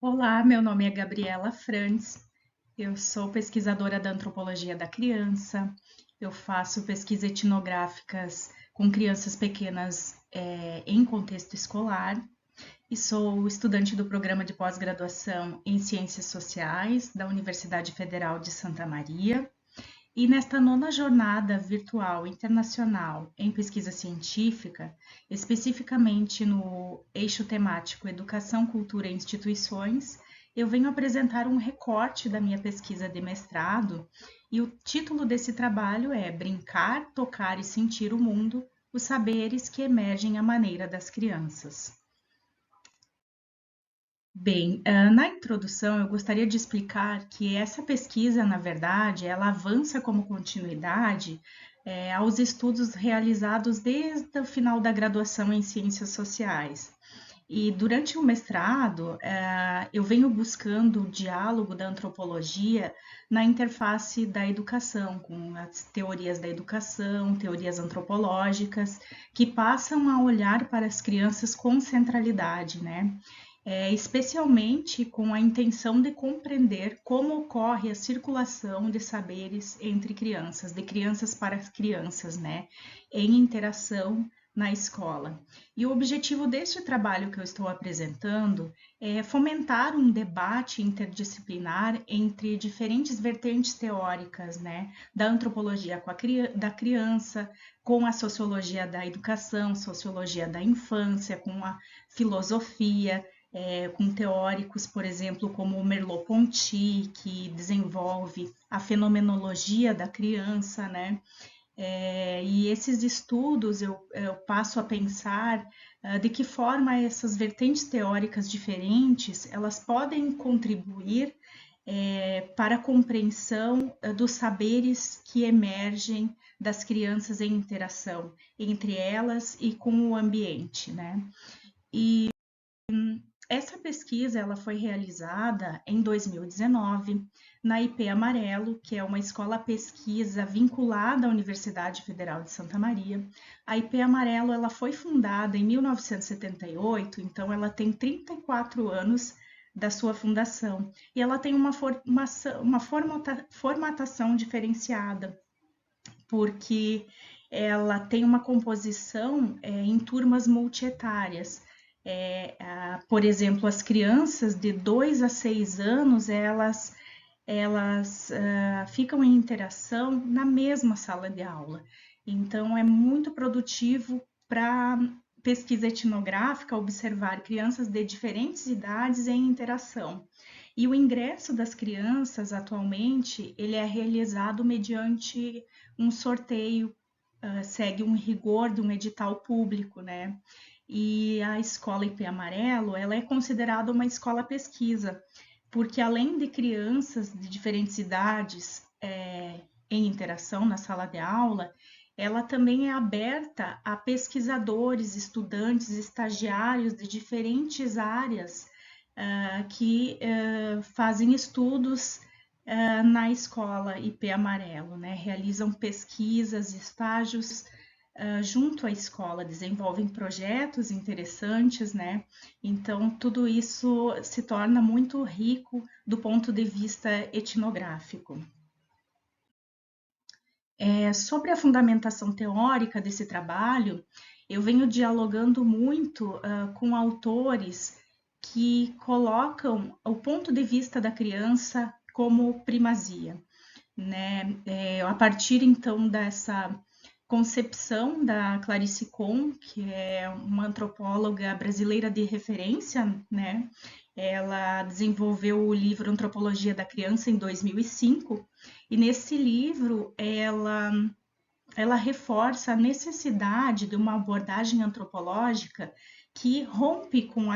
Olá, meu nome é Gabriela Frantz, eu sou pesquisadora da antropologia da criança, eu faço pesquisas etnográficas com crianças pequenas em contexto escolar e sou estudante do programa de pós-graduação em Ciências Sociais da Universidade Federal de Santa Maria. E nesta nona jornada virtual internacional em pesquisa científica, especificamente no eixo temático Educação, Cultura e Instituições, eu venho apresentar um recorte da minha pesquisa de mestrado e o título desse trabalho é Brincar, Tocar e Sentir o Mundo, os saberes que emergem à maneira das crianças. Bem, na introdução eu gostaria de explicar que essa pesquisa, na verdade, ela avança como continuidade aos estudos realizados desde o final da graduação em Ciências Sociais. E durante o mestrado, eu venho buscando o diálogo da antropologia na interface da educação, com as teorias da educação, teorias antropológicas, que passam a olhar para as crianças com centralidade, né? Especialmente com a intenção de compreender como ocorre a circulação de saberes entre crianças, de crianças para crianças, né, em interação na escola. E o objetivo deste trabalho que eu estou apresentando é fomentar um debate interdisciplinar entre diferentes vertentes teóricas, né, da antropologia da criança, com a sociologia da educação, sociologia da infância, com a filosofia, com teóricos, por exemplo, como o Merleau-Ponty, que desenvolve a fenomenologia da criança, né? E esses estudos eu passo a pensar de que forma essas vertentes teóricas diferentes elas podem contribuir para a compreensão dos saberes que emergem das crianças em interação entre elas e com o ambiente, né? E essa pesquisa ela foi realizada em 2019 na IP Amarelo, que é uma escola pesquisa vinculada à Universidade Federal de Santa Maria. A IP Amarelo ela foi fundada em 1978, então ela tem 34 anos da sua fundação e ela tem uma formatação diferenciada, porque ela tem uma composição em turmas multietárias. Por exemplo, as crianças de 2 a 6 anos, elas ficam em interação na mesma sala de aula. Então, é muito produtivo para pesquisa etnográfica observar crianças de diferentes idades em interação. E o ingresso das crianças atualmente ele é realizado mediante um sorteio, segue um rigor de um edital público, né? E a escola IP Amarelo, ela é considerada uma escola pesquisa, porque além de crianças de diferentes idades em interação na sala de aula, ela também é aberta a pesquisadores, estudantes, estagiários de diferentes áreas que fazem estudos na escola IP Amarelo, né? Realizam pesquisas, estágios junto à escola, desenvolvem projetos interessantes, né? Então, tudo isso se torna muito rico do ponto de vista etnográfico. Sobre a fundamentação teórica desse trabalho, eu venho dialogando muito com autores que colocam o ponto de vista da criança como primazia, né? A partir então dessa concepção da Clarice Kohn, que é uma antropóloga brasileira de referência, né? Ela desenvolveu o livro Antropologia da Criança em 2005, e nesse livro ela reforça a necessidade de uma abordagem antropológica que rompe com o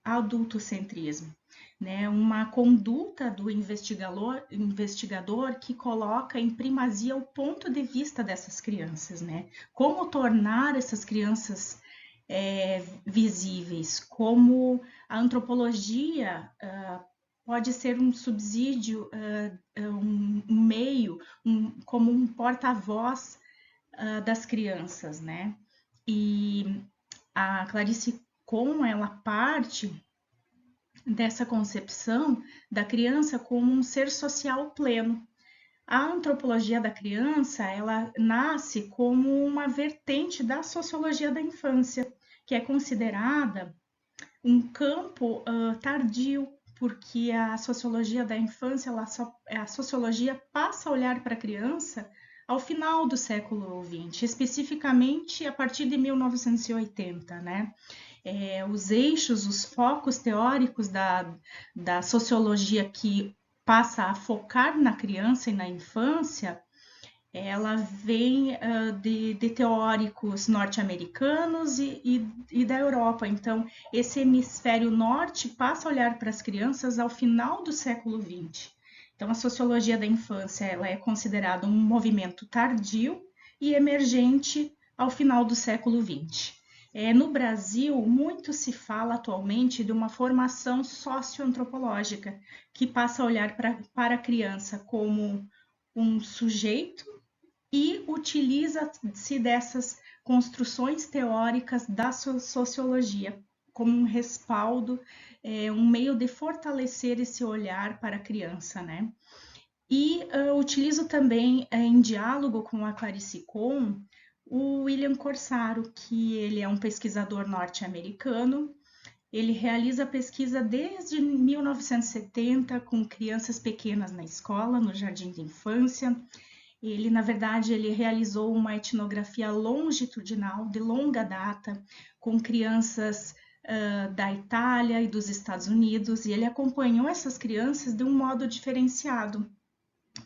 adultocentrismo, né? Uma conduta do investigador que coloca em primazia o ponto de vista dessas crianças, né? Como tornar essas crianças visíveis, como a antropologia pode ser um subsídio, um meio, como um porta-voz das crianças, né? E a Clarice Kohn, ela parte dessa concepção da criança como um ser social pleno. A antropologia da criança, ela nasce como uma vertente da sociologia da infância, que é considerada um campo tardio, porque a sociologia da infância, a sociologia passa a olhar para a criança ao final do século XX, especificamente a partir de 1980, né? Os eixos, os focos teóricos da sociologia que passa a focar na criança e na infância, ela vem de teóricos norte-americanos e da Europa. Então, esse hemisfério norte passa a olhar para as crianças ao final do século XX. Então, a sociologia da infância ela é considerada um movimento tardio e emergente ao final do século XX. No Brasil, muito se fala atualmente de uma formação socioantropológica, que passa a olhar para a criança como um sujeito e utiliza-se dessas construções teóricas da sociologia como um respaldo, um meio de fortalecer esse olhar para a criança, né? E utilizo também, em diálogo com a Clarice Kohn, o William Corsaro, que ele é um pesquisador norte-americano. Ele realiza pesquisa desde 1970 com crianças pequenas na escola, no jardim de infância. Ele, na verdade, ele realizou uma etnografia longitudinal de longa data com crianças da Itália e dos Estados Unidos, e ele acompanhou essas crianças de um modo diferenciado.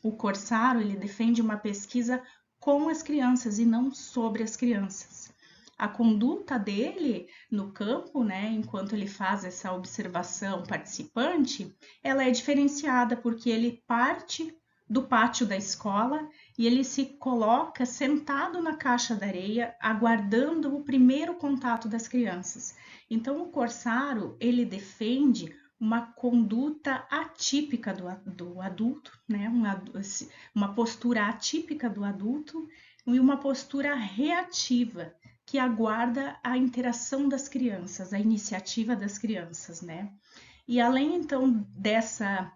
O Corsaro, ele defende uma pesquisa com as crianças e não sobre as crianças. A conduta dele no campo, né, enquanto ele faz essa observação participante, ela é diferenciada porque ele parte do pátio da escola e ele se coloca sentado na caixa de areia, aguardando o primeiro contato das crianças. Então, o Corsaro, ele defende uma conduta atípica do adulto, né? Uma postura atípica do adulto e uma postura reativa que aguarda a interação das crianças, a iniciativa das crianças, né? E além então dessa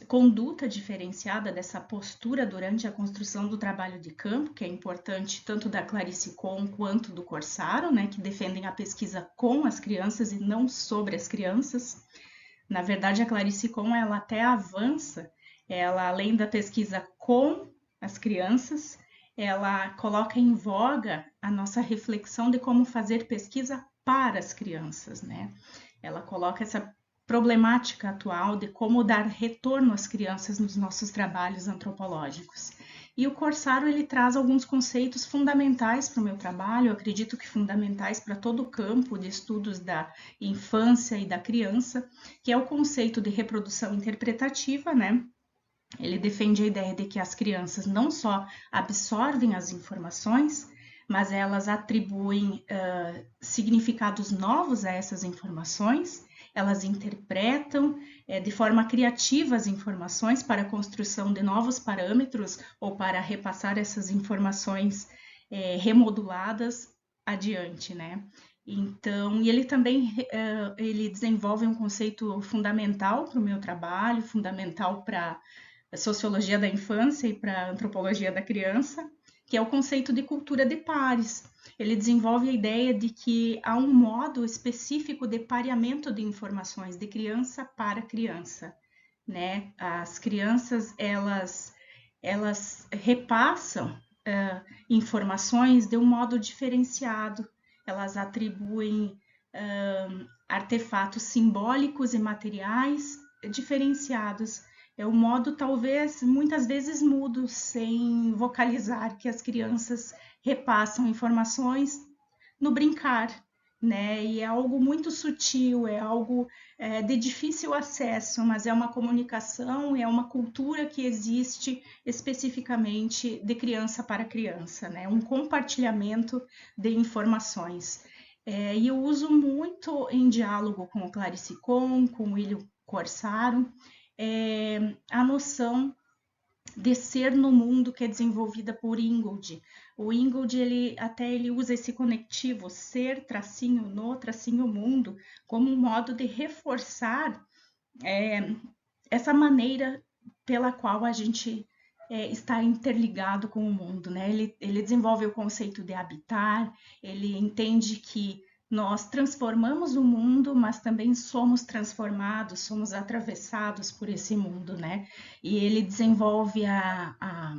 conduta diferenciada, dessa postura durante a construção do trabalho de campo, que é importante tanto da Clarice Kohn quanto do Corsaro, né, que defendem a pesquisa com as crianças e não sobre as crianças. Na verdade, a Clarice Kohn, ela até avança, ela além da pesquisa com as crianças, ela coloca em voga a nossa reflexão de como fazer pesquisa para as crianças, né? Ela coloca essa problemática atual de como dar retorno às crianças nos nossos trabalhos antropológicos. E o Corsaro, ele traz alguns conceitos fundamentais para o meu trabalho, eu acredito que fundamentais para todo o campo de estudos da infância e da criança, que é o conceito de reprodução interpretativa, né? Ele defende a ideia de que as crianças não só absorvem as informações, mas elas atribuem significados novos a essas informações, elas interpretam de forma criativa as informações para a construção de novos parâmetros ou para repassar essas informações remoduladas adiante, né? Então, e ele também ele desenvolve um conceito fundamental para o meu trabalho, fundamental para a sociologia da infância e para a antropologia da criança, que é o conceito de cultura de pares. Ele desenvolve a ideia de que há um modo específico de pareamento de informações de criança para criança, né? As crianças, elas repassam informações de um modo diferenciado, elas atribuem artefatos simbólicos e materiais diferenciados. É um modo, talvez, muitas vezes mudo, sem vocalizar, que as crianças repassam informações no brincar, né? E é algo muito sutil, é algo de difícil acesso, mas é uma comunicação, é uma cultura que existe especificamente de criança para criança, né? Um compartilhamento de informações. E eu uso muito em diálogo com o Clarice Kohn, com o William Corsaro, a noção de ser no mundo, que é desenvolvida por Ingold. O Ingold, ele usa esse conectivo ser, tracinho no, tracinho mundo, como um modo de reforçar essa maneira pela qual a gente está interligado com o mundo, né? Ele desenvolve o conceito de habitar, ele entende que nós transformamos o mundo, mas também somos transformados, somos atravessados por esse mundo, né? E ele desenvolve a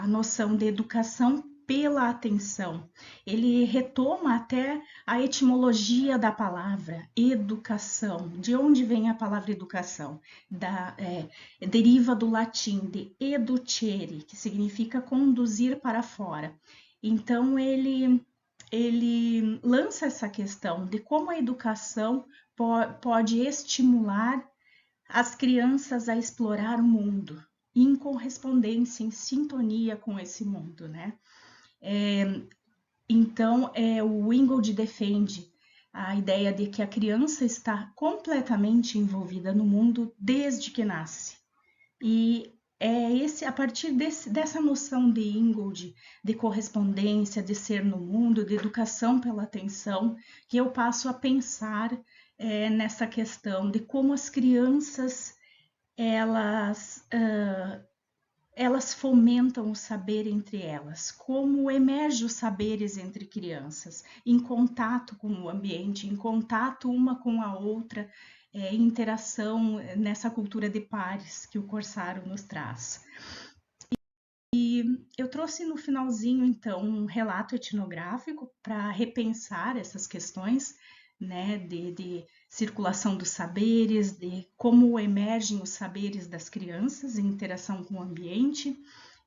noção de educação pela atenção. Ele retoma até a etimologia da palavra educação. De onde vem a palavra educação? Deriva do latim de educere, que significa conduzir para fora. Então ele lança essa questão de como a educação pode estimular as crianças a explorar o mundo em correspondência, em sintonia com esse mundo, né? Então, o Ingold defende a ideia de que a criança está completamente envolvida no mundo desde que nasce. E a partir dessa noção de Ingold, de correspondência, de ser no mundo, de educação pela atenção, que eu passo a pensar nessa questão de como as crianças elas elas fomentam o saber entre elas, como emerge os saberes entre crianças, em contato com o ambiente, em contato uma com a outra, em interação nessa cultura de pares que o Corsaro nos traz. E eu trouxe no finalzinho, então, um relato etnográfico para repensar essas questões, né, de circulação dos saberes, de como emergem os saberes das crianças em interação com o ambiente.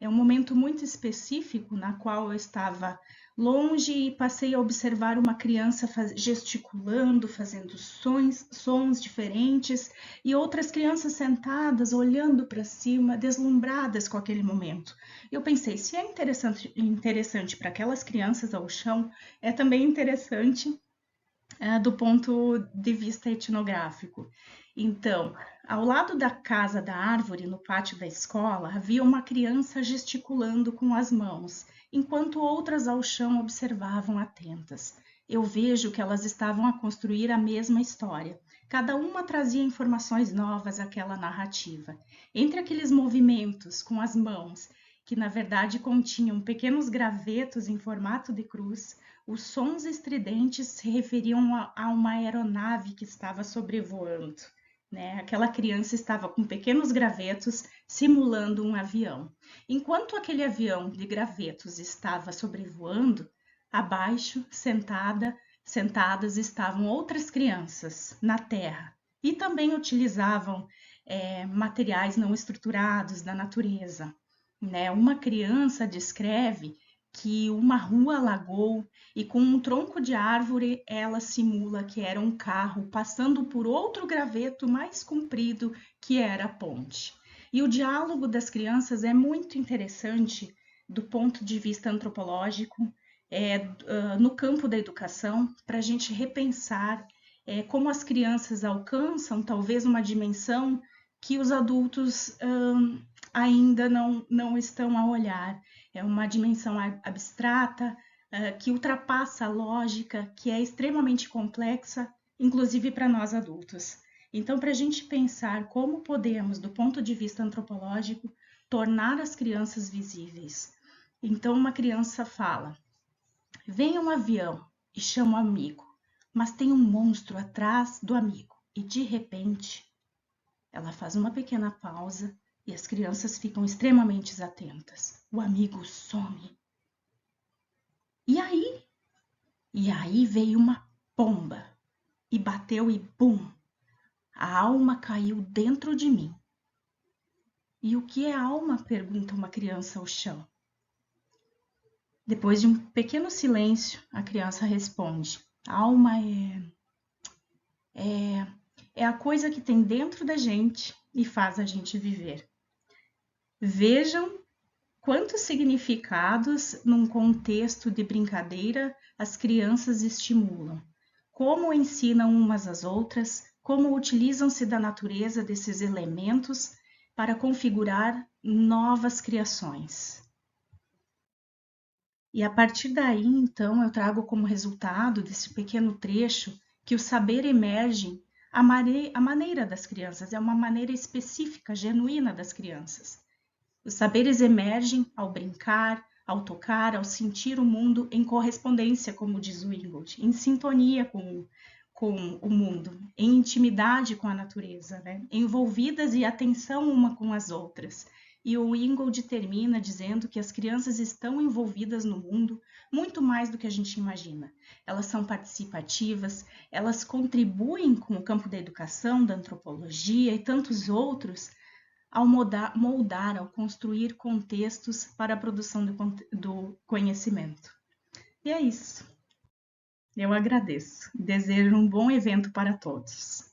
É um momento muito específico na qual eu estava longe e passei a observar uma criança gesticulando, fazendo sons diferentes, e outras crianças sentadas, olhando para cima, deslumbradas com aquele momento. Eu pensei, se é interessante para aquelas crianças ao chão, é também interessante do ponto de vista etnográfico. Então, ao lado da casa da árvore, no pátio da escola, havia uma criança gesticulando com as mãos, enquanto outras ao chão observavam atentas. Eu vejo que elas estavam a construir a mesma história. Cada uma trazia informações novas àquela narrativa. Entre aqueles movimentos com as mãos, que na verdade continham pequenos gravetos em formato de cruz, os sons estridentes se referiam a uma aeronave que estava sobrevoando, né? Aquela criança estava com pequenos gravetos simulando um avião. Enquanto aquele avião de gravetos estava sobrevoando, abaixo, sentadas estavam outras crianças na terra e também utilizavam materiais não estruturados da natureza, né? Uma criança descreve que uma rua alagou e com um tronco de árvore ela simula que era um carro passando por outro graveto mais comprido que era a ponte. E o diálogo das crianças é muito interessante do ponto de vista antropológico, no campo da educação, para a gente repensar como as crianças alcançam talvez uma dimensão que os adultos ainda não estão a olhar. É uma dimensão abstrata, que ultrapassa a lógica, que é extremamente complexa, inclusive para nós adultos. Então, para a gente pensar como podemos, do ponto de vista antropológico, tornar as crianças visíveis. Então, uma criança fala: vem um avião e chama o amigo, mas tem um monstro atrás do amigo. E de repente, ela faz uma pequena pausa e as crianças ficam extremamente atentas. O amigo some. E aí? E aí veio uma pomba e bateu e bum! A alma caiu dentro de mim. E o que é alma? Pergunta uma criança ao chão. Depois de um pequeno silêncio, a criança responde: alma é a coisa que tem dentro da gente e faz a gente viver. Vejam quantos significados, num contexto de brincadeira, as crianças estimulam. Como ensinam umas às outras, como utilizam-se da natureza desses elementos para configurar novas criações. E a partir daí, então, eu trago como resultado desse pequeno trecho que o saber emerge a maneira das crianças, é uma maneira específica, genuína das crianças. Os saberes emergem ao brincar, ao tocar, ao sentir o mundo em correspondência, como diz o Ingold, em sintonia com o mundo, em intimidade com a natureza, né? Envolvidas e atenção uma com as outras. E o Ingold termina dizendo que as crianças estão envolvidas no mundo muito mais do que a gente imagina. Elas são participativas, elas contribuem com o campo da educação, da antropologia e tantos outros ao moldar, ao construir contextos para a produção do conhecimento. E é isso. Eu agradeço. Desejo um bom evento para todos.